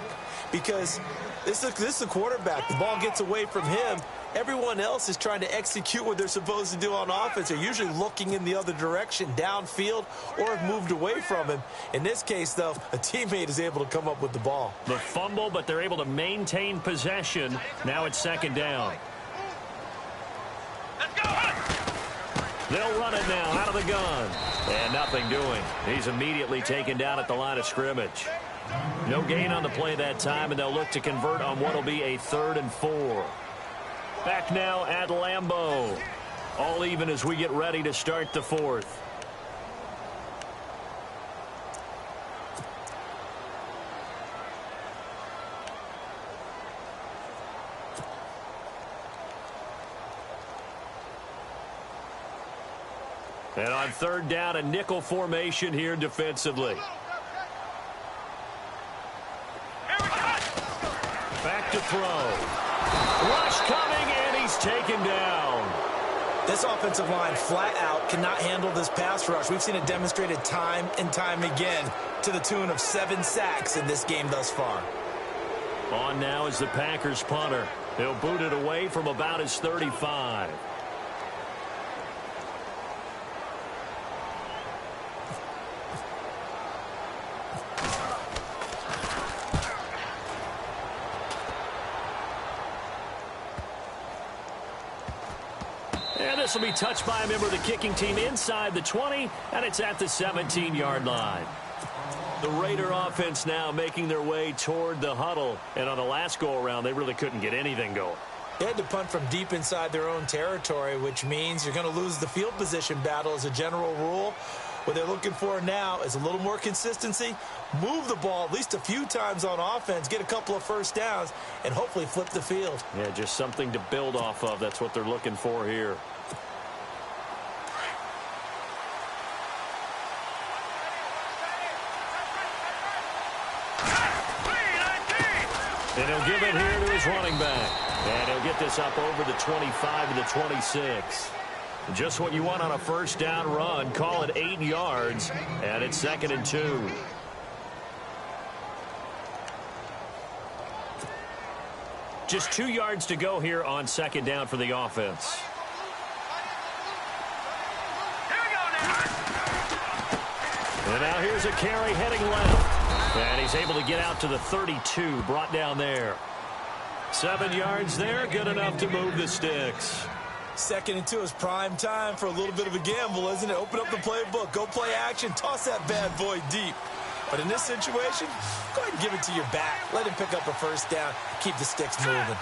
Speaker 3: Because this is the quarterback. The ball gets away from him. Everyone else is trying to execute what they're supposed to do on offense. They're usually looking in the other direction, downfield, or have moved away from him. In this case, though, a teammate is able to come up with the ball.
Speaker 2: The fumble, but they're able to maintain possession. Now it's 2nd down. They'll run it now out of the gun. And nothing doing. He's immediately taken down at the line of scrimmage. No gain on the play that time, and they'll look to convert on what will be a 3rd and 4. Back now at Lambeau. All even as we get ready to start the 4th. And on 3rd down, a nickel formation here defensively. Back to throw. Rush coming, and he's taken down.
Speaker 3: This offensive line flat out cannot handle this pass rush. We've seen it demonstrated time and time again to the tune of 7 sacks in this game thus far.
Speaker 2: On now is the Packers punter. He'll boot it away from about his 35. This will be touched by a member of the kicking team inside the 20, and it's at the 17-yard line. The Raider offense now making their way toward the huddle. And on the last go-around, they really couldn't get anything going.
Speaker 3: They had to punt from deep inside their own territory, which means you're going to lose the field position battle as a general rule. What they're looking for now is a little more consistency, move the ball at least a few times on offense, get a couple of first downs, and hopefully flip the field.
Speaker 2: Yeah, just something to build off of. That's what they're looking for here. And he'll give it here to his running back. And he'll get this up over the 25 to the 26. Just what you want on a first down run. Call it 8 yards. And it's 2nd and 2. Just 2 yards to go here on 2nd down for the offense. And now here's a carry heading left. And he's able to get out to the 32, brought down there. 7 yards there, good enough to move the sticks.
Speaker 3: 2nd and 2 is prime time for a little bit of a gamble, isn't it? Open up the playbook, go play action, toss that bad boy deep. But in this situation, go ahead and give it to your back. Let him pick up a first down, keep the sticks moving.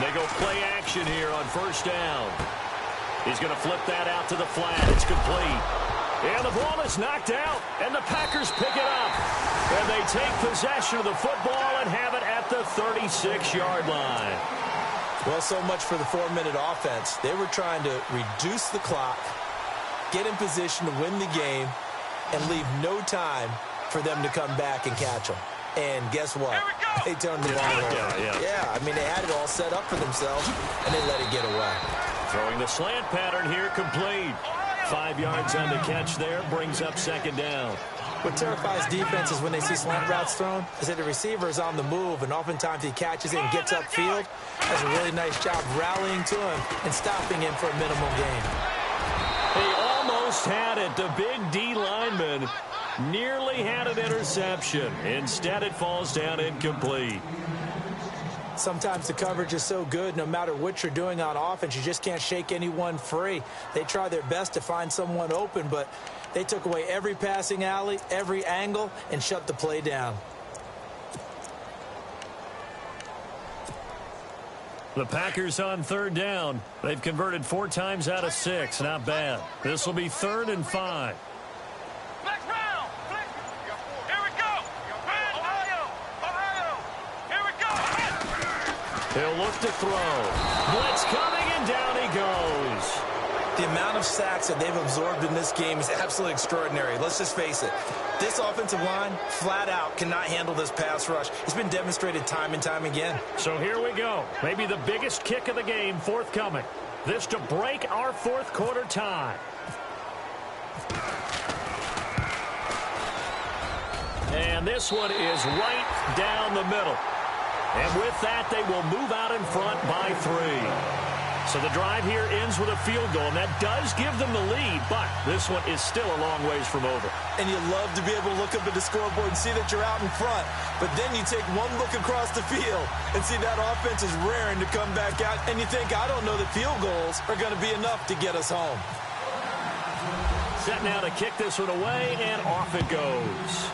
Speaker 2: They go play action here on first down. He's going to flip that out to the flat. It's complete. And the ball is knocked out, and the Packers pick it up. And they take possession of the football and have it at the 36-yard line.
Speaker 3: Well, so much for the 4-minute offense. They were trying to reduce the clock, get in position to win the game, and leave no time for them to come back and catch them. And guess what? They turned the ball over. Yeah, I mean, they had it all set up for themselves, and they let it get away.
Speaker 2: Throwing the slant pattern here, complete. 5 yards on the catch there, brings up 2nd down.
Speaker 3: What terrifies defenses when they see slant routes thrown is that the receiver is on the move, and oftentimes he catches it and gets upfield. Does a really nice job rallying to him and stopping him for a minimal gain.
Speaker 2: He almost had it. The big D lineman nearly had an interception. Instead, it falls down incomplete.
Speaker 3: Sometimes the coverage is so good, no matter what you're doing on offense, you just can't shake anyone free. They try their best to find someone open, but they took away every passing alley, every angle, and shut the play down.
Speaker 2: The Packers on 3rd down. They've converted 4 times out of 6. Not bad. This will be 3rd and 5. He'll look to throw. Blitz coming, and down he goes.
Speaker 3: The amount of sacks that they've absorbed in this game is absolutely extraordinary. Let's just face it. This offensive line, flat out, cannot handle this pass rush. It's been demonstrated time and time again.
Speaker 2: So here we go. Maybe the biggest kick of the game forthcoming. This to break our 4th quarter tie. And this one is right down the middle. And with that, they will move out in front by 3. So the drive here ends with a field goal, and that does give them the lead, but this one is still a long ways from over.
Speaker 3: And you love to be able to look up at the scoreboard and see that you're out in front, but then you take one look across the field and see that offense is raring to come back out, and you think, I don't know that field goals are going to be enough to get us home.
Speaker 2: Set now to kick this one away, and off it goes.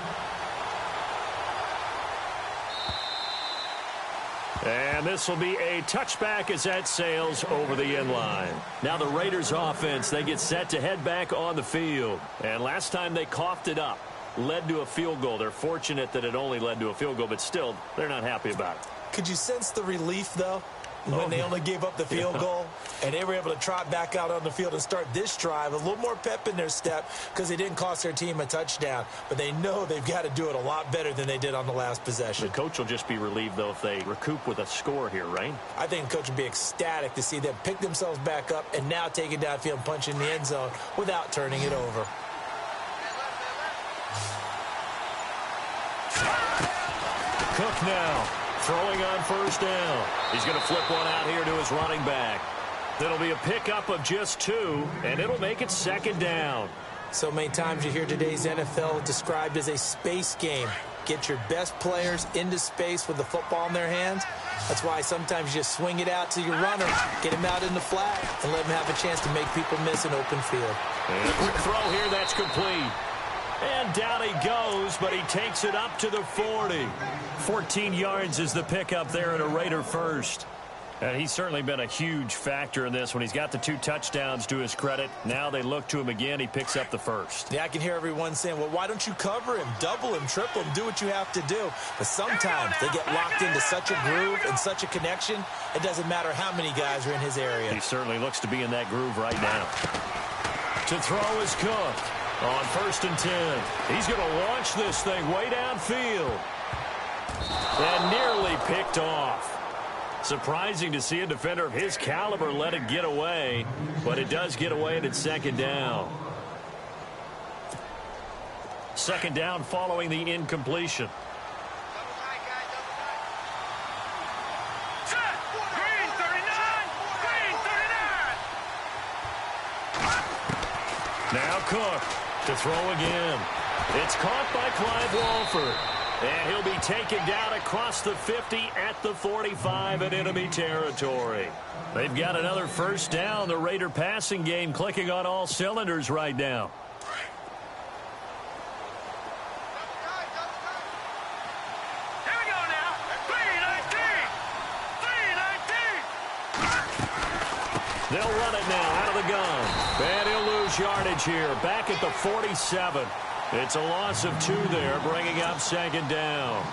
Speaker 2: And this will be a touchback as that sails over the end line. Now the Raiders offense, they get set to head back on the field. And last time they coughed it up, led to a field goal. They're fortunate that it only led to a field goal, but still, they're not happy about it.
Speaker 3: Could you sense the relief, though, when they only gave up the field goal and they were able to trot back out on the field and start this drive, a little more pep in their step because they didn't cost their team a touchdown, but they know they've got to do it a lot better than they did on the last possession.
Speaker 2: The coach will just be relieved, though, if they recoup with a score here, right?
Speaker 3: I think the coach will be ecstatic to see them pick themselves back up and now take it downfield and punch in the end zone without turning it over.
Speaker 2: Cook now. Throwing on first down. He's going to flip one out here to his running back. That'll be a pickup of just 2, and it'll make it 2nd down.
Speaker 3: So many times you hear today's NFL described as a space game. Get your best players into space with the football in their hands, That's why sometimes you just swing it out to your runner, get him out in the flat, and let him have a chance to make people miss an open field.
Speaker 2: And a quick throw here, that's complete. And down he goes, but he takes it up to the 40. 14 yards is the pickup there at a Raider first. And he's certainly been a huge factor in this when he's got the 2 touchdowns to his credit. Now they look to him again. He picks up the first.
Speaker 3: Yeah, I can hear everyone saying, well, why don't you cover him, double him, triple him, do what you have to do. But sometimes they get locked into such a groove and such a connection, it doesn't matter how many guys are in his area.
Speaker 2: He certainly looks to be in that groove right now. To throw is Cook on 1st and 10. He's going to launch this thing way downfield. And nearly picked off. Surprising to see a defender of his caliber let it get away, but it does get away and it's 2nd down. 2nd down following the incompletion.
Speaker 4: Green 39! Green 39!
Speaker 2: Now Cook to throw again. It's caught by Clive Walford. And he'll be taken down across the 50 at the 45 in enemy territory. They've got another 1st down. The Raider passing game clicking on all cylinders right now.
Speaker 4: Here we go now. 3-19! 3-19!
Speaker 2: They'll run it now out of the gun. And he'll lose yardage here. Back at the 47. It's a loss of 2 there, bringing up 2nd down.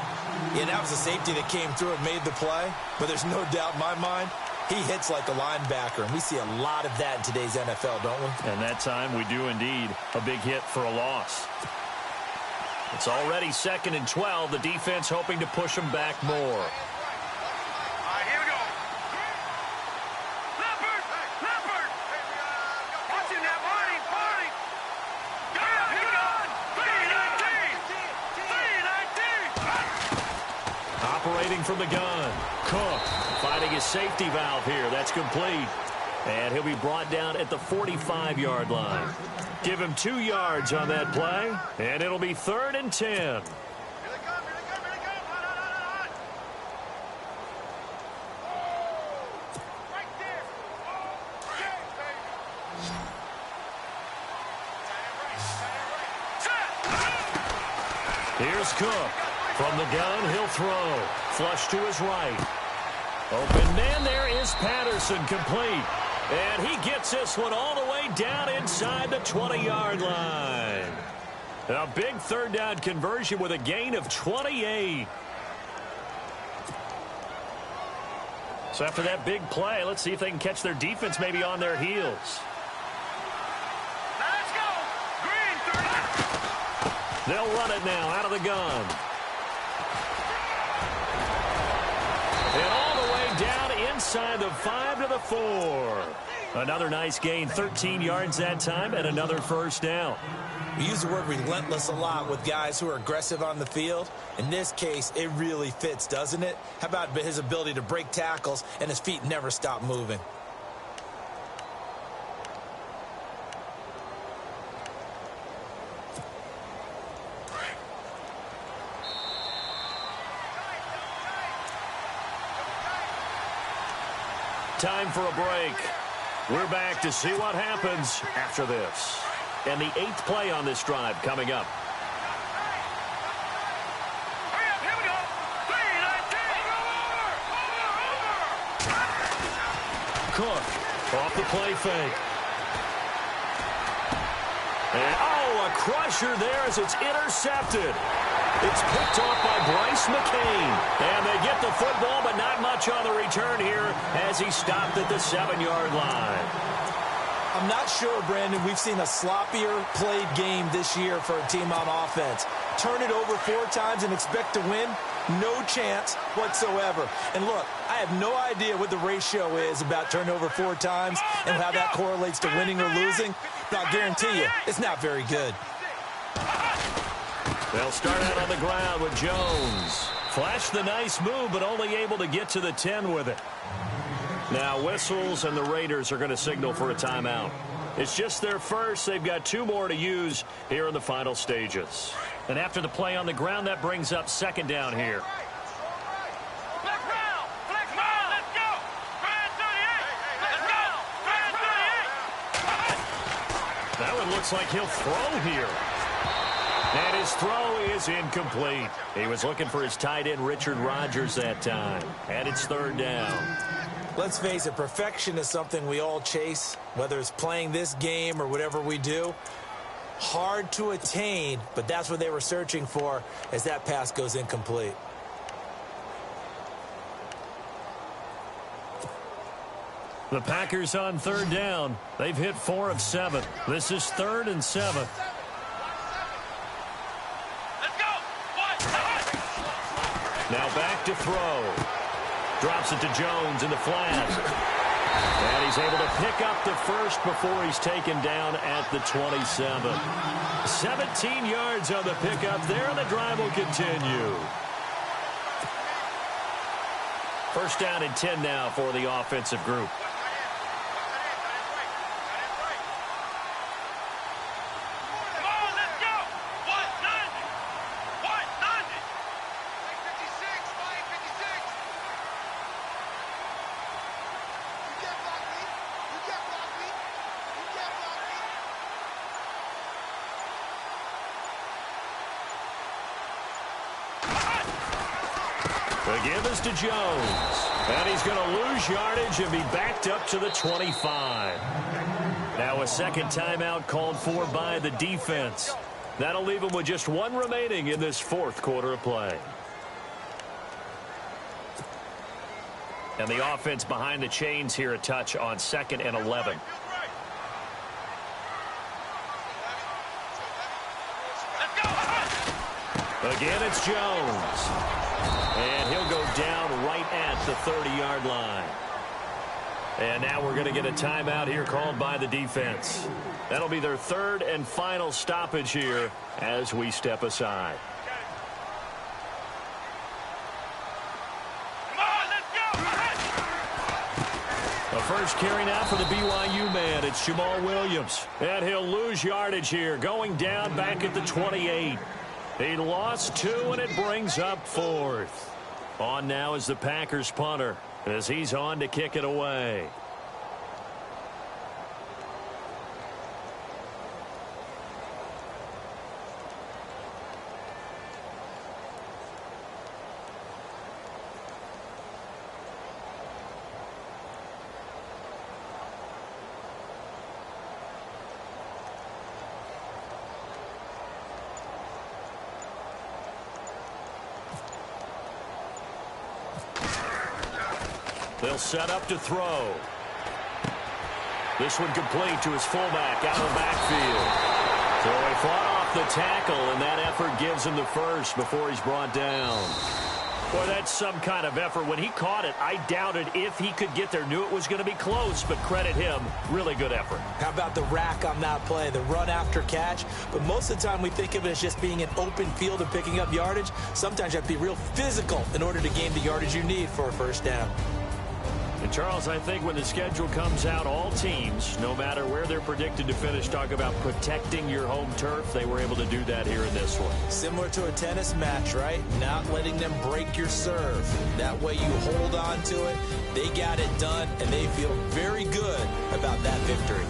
Speaker 3: Yeah, that was a safety that came through and made the play. But there's no doubt in my mind, he hits like a linebacker. And we see a lot of that in today's NFL, don't we?
Speaker 2: And that time we do indeed. A big hit for a loss. It's already 2nd and 12. The defense hoping to push them back more.
Speaker 4: All right, here we go. Leopard! Leopard! Watch him now, Barney! Barney! Here we go! 3-19! 3-19!
Speaker 2: Operating from the gun. Cook finding his safety valve here. That's complete. And he'll be brought down at the 45-yard line. Give him 2 yards on that play, and it'll be 3rd and 10.
Speaker 4: Here they come, here they come, here they come! Hot! Right there! Okay, baby! Set!
Speaker 2: Here's Cook. From the gun, he'll throw. Flush to his right. Open man, there is Patterson, complete. And he gets this one all the way down inside the 20-yard line. A big 3rd down conversion with a gain of 28. So after that big play, let's see if they can catch their defense maybe on their heels.
Speaker 4: Now let's go! Green 30!
Speaker 2: They'll run it now out of the gun. And all the way down inside the 5 to the 4. Another nice gain, 13 yards that time, and another 1st down.
Speaker 3: We use the word relentless a lot with guys who are aggressive on the field. In this case, it really fits, doesn't it? How about his ability to break tackles and his feet never stop moving?
Speaker 2: Time for a break. We're back to see what happens after this. And the 8th play on this drive coming up.
Speaker 4: Hurry up, here we go! 3-19!
Speaker 2: Cook off the play fake. And, a crusher there as it's intercepted. It's picked off by Bryce McCain. And they get the football, but not much on the return here as he stopped at the 7-yard line.
Speaker 3: I'm not sure, Brandon, we've seen a sloppier played game this year for a team on offense. Turn it over 4 times and expect to win? No chance whatsoever. And look, I have no idea what the ratio is about turnover 4 times and how that correlates to winning or losing. But I'll guarantee you, it's not very good.
Speaker 2: They'll start out on the ground with Jones. Flashed the nice move, but only able to get to the 10 with it. Now whistles, and the Raiders are going to signal for a timeout. It's just their first. They've got 2 more to use here in the final stages. And after the play on the ground, that brings up 2nd down here.
Speaker 4: Flag round! Flag
Speaker 2: it looks like he'll throw here. And his throw is incomplete. He was looking for his tight end, Richard Rodgers, that time. And it's third down.
Speaker 3: Let's face it, perfection is something we all chase, whether it's playing this game or whatever we do. Hard to attain, but that's what they were searching for as that pass goes incomplete.
Speaker 2: The Packers on third down. They've hit 4 of 7. This is 3rd and 7.
Speaker 4: Let's go.
Speaker 2: Now back to throw. Drops it to Jones in the flat. And he's able to pick up the first before he's taken down at the 27. 17 yards on the pickup there, and the drive will continue. First down and 10 now for the offensive group. The give is to Jones. And he's going to lose yardage and be backed up to the 25. Now a second timeout called for by the defense. That'll leave him with just 1 remaining in this 4th quarter of play. And the offense behind the chains here a touch on 2nd and 11. Again, it's Jones. And he'll go down right at the 30-yard line. And now we're going to get a timeout here called by the defense. That'll be their 3rd and final stoppage here as we step aside. The first carry now for the BYU man. It's Jamal Williams. And he'll lose yardage here, going down back at the 28. He lost 2, and it brings up 4th. On now is the Packers punter as he's on to kick it away. They'll set up to throw. This one complete to his fullback out of the backfield. So he fought off the tackle, and that effort gives him the first before he's brought down. Boy, that's some kind of effort. When he caught it, I doubted if he could get there. Knew it was going to be close, but credit him. Really good effort.
Speaker 3: How about the rack on that play, the run after catch? But most of the time we think of it as just being an open field and picking up yardage. Sometimes you have to be real physical in order to gain the yardage you need for a first down.
Speaker 2: And Charles, I think when the schedule comes out, all teams, no matter where they're predicted to finish, talk about protecting your home turf. They were able to do that here in this one.
Speaker 3: Similar to a tennis match, right? Not letting them break your serve. That way you hold on to it. They got it done, and they feel very good about that victory.